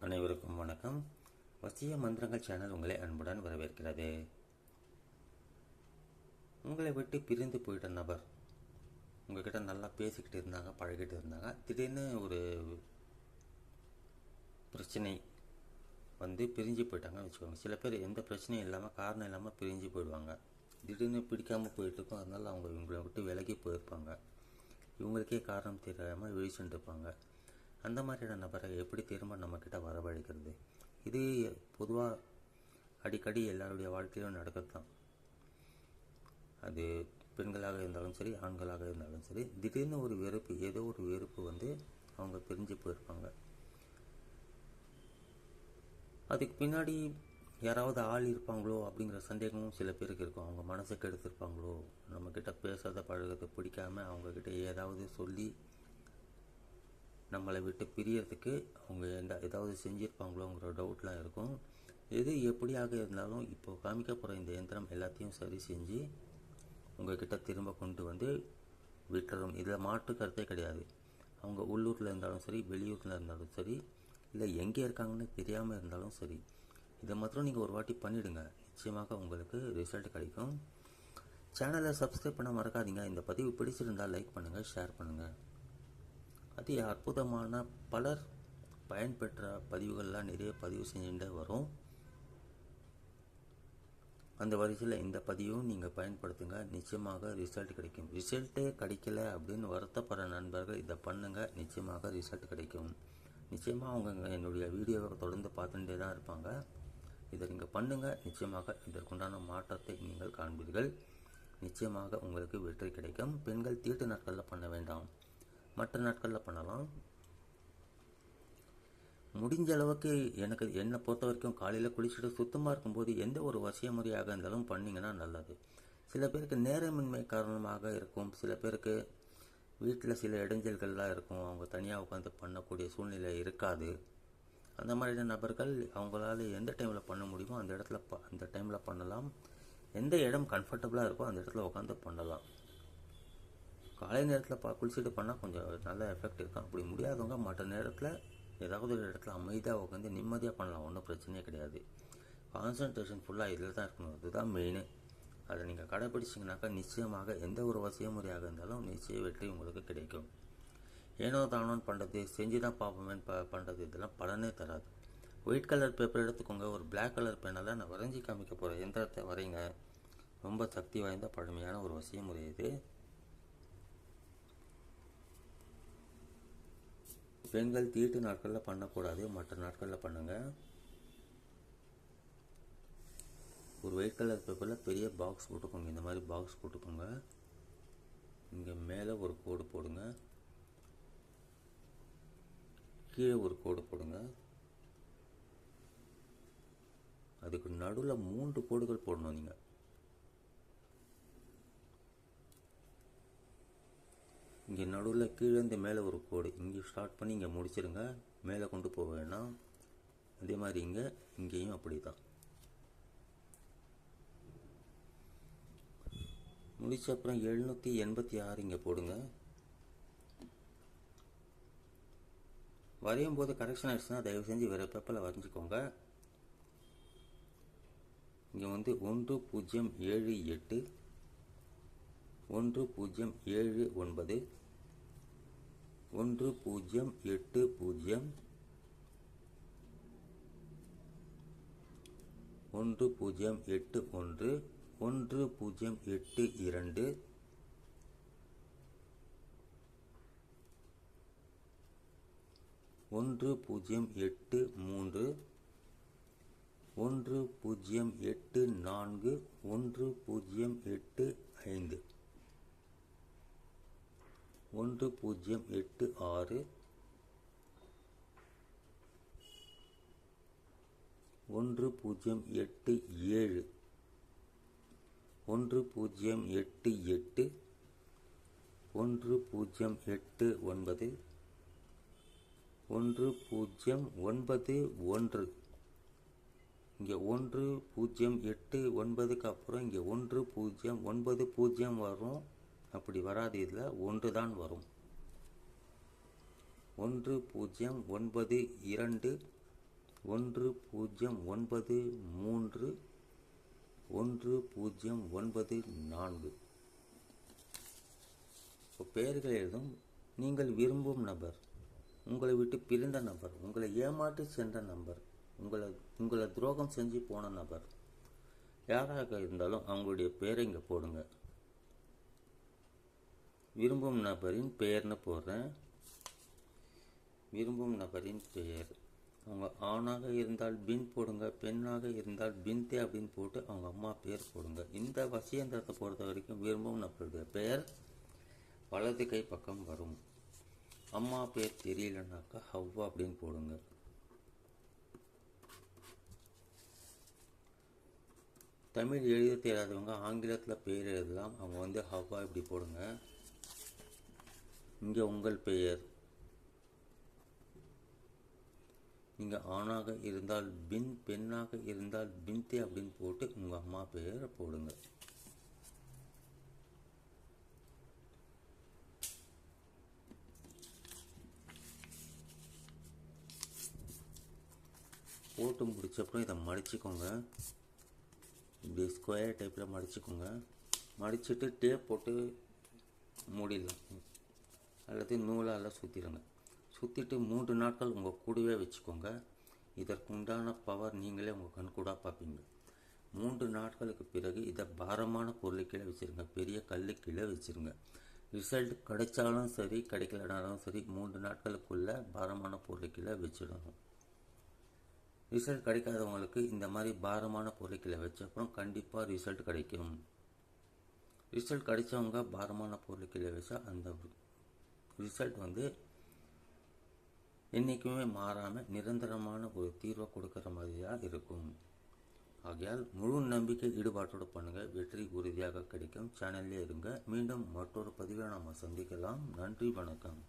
அனைவருக்கும் வணக்கம். வசிய மந்திரங்கள் சேனல் உங்களை அன்புடன் வரவேற்கிறது. உங்களை விட்டு பிரிந்து போயிட்ட நபர் உங்ககிட்ட நல்லா பேசிக்கிட்டு இருந்தாங்க, பழகிட்டு இருந்தாங்க. திடீர்னு ஒரு பிரச்சனை வந்து பிரிஞ்சு போயிட்டாங்கன்னு வச்சுக்கோங்க. சில பேர் எந்த பிரச்சனையும் இல்லாமல், காரணம் இல்லாமல் பிரிஞ்சு போயிடுவாங்க. திடீர்னு பிடிக்காமல் போயிட்டுருக்கும், அதனால அவங்க இவங்களை விட்டு விலகி போயிருப்பாங்க. இவங்களுக்கே காரணம் தெரியாமல் விழிச்சுட்டு இருப்பாங்க. அந்த மாதிரியான நபரை எப்படி திரும்ப நம்மக்கிட்ட வரவழைக்கிறது? இது பொதுவாக அடிக்கடி எல்லாருடைய வாழ்க்கையிலும் நடக்கிறது தான். அது பெண்களாக இருந்தாலும் சரி, ஆண்களாக இருந்தாலும் சரி, திடீர்னு ஒரு வெறுப்பு, ஏதோ ஒரு வெறுப்பு வந்து அவங்க பிரிஞ்சு போயிருப்பாங்க. அதுக்கு பின்னாடி யாராவது ஆள் இருப்பாங்களோ அப்படிங்கிற சந்தேகமும் சில பேருக்கு இருக்கும். அவங்க மனசுக்கு எடுத்திருப்பாங்களோ, நம்மக்கிட்ட பேசாத பழகத்தை பிடிக்காம அவங்கக்கிட்ட ஏதாவது சொல்லி நம்மளை விட்டு பிரியறதுக்கு அவங்க ஏதாவது செஞ்சுருப்பாங்களோங்கிற டவுட்லாம் இருக்கும். எது எப்படியாக இருந்தாலும் இப்போ காமிக்க போகிற இந்த இயந்திரம் எல்லாத்தையும் சரி செஞ்சு உங்கள்கிட்ட திரும்ப கொண்டு வந்து விட்டுறோம். இதில் மாற்று கருத்தே கிடையாது. அவங்க உள்ளூரில் இருந்தாலும் சரி, வெளியூரில் இருந்தாலும் சரி, இல்லை எங்கே இருக்காங்கன்னு தெரியாமல் இருந்தாலும் சரி, இதை மாத்திரம் நீங்கள் ஒரு வாட்டி பண்ணிவிடுங்க. நிச்சயமாக உங்களுக்கு ரிசல்ட் கிடைக்கும். சேனலை சப்ஸ்கிரைப் பண்ண மறக்காதீங்க. இந்த பதிவு பிடிச்சிருந்தால் லைக் பண்ணுங்கள், ஷேர் பண்ணுங்கள். அதி அற்புதமான பலர் பயன்பெற்ற பதிவுகள்லாம் நிறைய பதிவு செஞ்சுட்டே வரும். அந்த வரிசையில் இந்த பதிவும் நீங்கள் பயன்படுத்துங்க. நிச்சயமாக ரிசல்ட் கிடைக்கும். ரிசல்ட்டே கிடைக்கல அப்படின்னு வருத்தப்படுற நண்பர்கள் இதை பண்ணுங்கள், நிச்சயமாக ரிசல்ட் கிடைக்கும். நிச்சயமாக அவங்க என்னுடைய வீடியோவை தொடர்ந்து பார்த்துட்டே தான் இருப்பாங்க. இதை நீங்கள் பண்ணுங்கள், நிச்சயமாக இதற்குண்டான மாற்றத்தை நீங்கள் காண்பீர்கள். நிச்சயமாக உங்களுக்கு வெற்றி கிடைக்கும். பெண்கள் தீட்டு நாட்களில் பண்ண வேண்டாம், மற்ற நாட்களில் பண்ணலாம். முடிஞ்ச அளவுக்கு என்னை பொறுத்த வரைக்கும் காலையில் குளிச்சுட்டு சுத்தமாக இருக்கும்போது எந்த ஒரு வசிய முறையாக இருந்தாலும் பண்ணிங்கன்னா நல்லது. சில பேருக்கு நேரமின்மை காரணமாக இருக்கும். சில பேருக்கு வீட்டில் சில இடைஞ்சல்கள்லாம் இருக்கும். அவங்க தனியாக உட்காந்து பண்ணக்கூடிய சூழ்நிலை இருக்காது. அந்த மாதிரியான நபர்கள் அவங்களால எந்த டைமில் பண்ண முடியுமோ அந்த டைமில் பண்ணலாம். எந்த இடம் கம்ஃபர்டபுளாக இருக்கோ அந்த இடத்துல உட்காந்து பண்ணலாம். காலை நேரத்தில் குளிச்சுட்டு பண்ணால் கொஞ்சம் நல்ல எஃபெக்ட் இருக்கும். அப்படி முடியாதவங்க மற்ற நேரத்தில் ஏதாவது ஒரு இடத்துல அமைதியாக உட்காந்து நிம்மதியாக பண்ணலாம். ஒன்றும் பிரச்சனையே கிடையாது. கான்சன்ட்ரேஷன் ஃபுல்லாக இதில் தான் இருக்கணும். அதுதான் மெயின். அதை நீங்கள் கடைப்பிடிச்சிங்கனாக்கா நிச்சயமாக எந்த ஒரு வசிய முறையாக இருந்தாலும் நிச்சய வெற்றி உங்களுக்கு கிடைக்கும். ஏனோ தானோன்னு பண்ணுறது, செஞ்சு தான் பார்ப்போமேன்னு பண்ணுறது, இதெல்லாம் பலனே தராது. ஒயிட் கலர் பேப்பர் எடுத்துக்கோங்க. ஒரு பிளாக் கலர் பெண்ணால் நான் வரைஞ்சி காமிக்க போகிற எந்திரத்தை வரைங்க. ரொம்ப சக்தி வாய்ந்த பழமையான ஒரு வசிய முறை இது. பெண்கள் தீட்டு நாட்களில் பண்ணக்கூடாது, மற்ற நாட்களில் பண்ணுங்கள். ஒரு ஒயிட் கலர் பேப்பரில் பெரிய பாக்ஸ் போட்டுக்கோங்க. இந்த மாதிரி பாக்ஸ் போட்டுக்கோங்க. இங்கே மேலே ஒரு கோடு போடுங்க, கீழே ஒரு கோடு போடுங்க. அதுக்கு நடுவில் 3 கோடுகள் போடணும். நீங்கள் இங்கே நடுவில் கீழேருந்து மேலே ஒரு கோடு, இங்கே ஸ்டார்ட் பண்ணி இங்கே முடிச்சிருங்க. மேலே கொண்டு போக வேணாம். அதே மாதிரி இங்கேயும் அப்படி தான். முடிச்ச அப்புறம் 786 இங்கே போடுங்க. வரையும் போது கரெக்ஷன் ஆயிடுச்சுன்னா தயவு செஞ்சு வேறு பேப்பரில் வரைஞ்சிக்கோங்க. இங்கே வந்து 1078 1079 1080 1080 1081 1082 1083 1084 1085 1086 1087 1088 1089 1091. இங்கே 1089க்கு அப்புறம் இங்கே 1090 வரும். அப்படி வராது, இதில் 1 தான் வரும். 1092 10931094. இப்போ பெயர்கள் எழுதும். நீங்கள் விரும்பும் நபர், உங்களை விட்டு பிரிந்த நபர், உங்களை ஏமாற்றி சென்ற நபர், உங்களை துரோகம் செஞ்சு போன நபர், யாராக இருந்தாலும் அவங்களுடைய பெயரை இங்கே போடுங்க. விரும்பும் நபரின் பெயர்னு போடுறேன். விரும்பும் நபரின் பெயர். அவங்க ஆணாக இருந்தால் பின் போடுங்க, பெண்ணாக இருந்தால் பின்தே அப்படின்னு போட்டு அவங்க அம்மா பெயர் போடுங்க. இந்த வசியந்திரத்தை பொறுத்த வரைக்கும் விரும்பும் நபருடைய பெயர் வலது கை பக்கம் வரும். அம்மா பேர் தெரியலனாக்கா ஹவ்வா அப்படின்னு போடுங்க. தமிழ் எழுத தெரியாதவங்க ஆங்கிலத்தில் பெயர் எழுதலாம். அவங்க ஹவ்வா இப்படி போடுங்க. இங்கே உங்கள் பெயர். நீங்கள் ஆணாக இருந்தால் பின், பெண்ணாக இருந்தால் பின்தே அப்படின்னு போட்டு உங்கள் அம்மா பெயரை போடுங்க. போட்டு முடிச்சப்பறம் இதை மடிச்சுக்கோங்க. இப்படி ஸ்கொயர் டைப்பில் மடிச்சுக்கோங்க. மடிச்சுட்டு டேப் போட்டு மூடிடலாம், அல்லது நூலால் சுற்றிடுங்க. சுற்றிட்டு 3 நாட்கள் உங்கள் கூடவே வச்சுக்கோங்க. இதற்கு உண்டான பவர் நீங்களே உங்கள் கண் கூட பார்ப்பீங்க. 3 நாட்களுக்கு பிறகு இதை பாரமான பொருள் கீழே வச்சுருங்க. பெரிய கல்லு கீழே வச்சுருங்க. ரிசல்ட் கிடைச்சாலும் சரி, கிடைக்கலனாலும் சரி, 3 நாட்களுக்குள்ளே பாரமான பொருள் கீழே வச்சிடணும். ரிசல்ட் கிடைக்காதவங்களுக்கு இந்த மாதிரி பாரமான பொருள் கீழே வச்ச அப்புறம் கண்டிப்பாக ரிசல்ட் கிடைக்கும். ரிசல்ட் கிடைச்சவங்க பாரமான பொருள் கீழே வச்சா அந்த ரிசல்ட் என்றைக்குமே மாறாமல் நிரந்தரமான ஒரு தீர்வை கொடுக்குற மாதிரியாக இருக்கும். ஆகையால் முழு நம்பிக்கை ஈடுபாட்டோடு பண்ணுங்கள், வெற்றி உறுதியாக கிடைக்கும். சேனல்லே இருங்க. மீண்டும் மற்றொரு பதிவில் நாம் சந்திக்கலாம். நன்றி, வணக்கம்.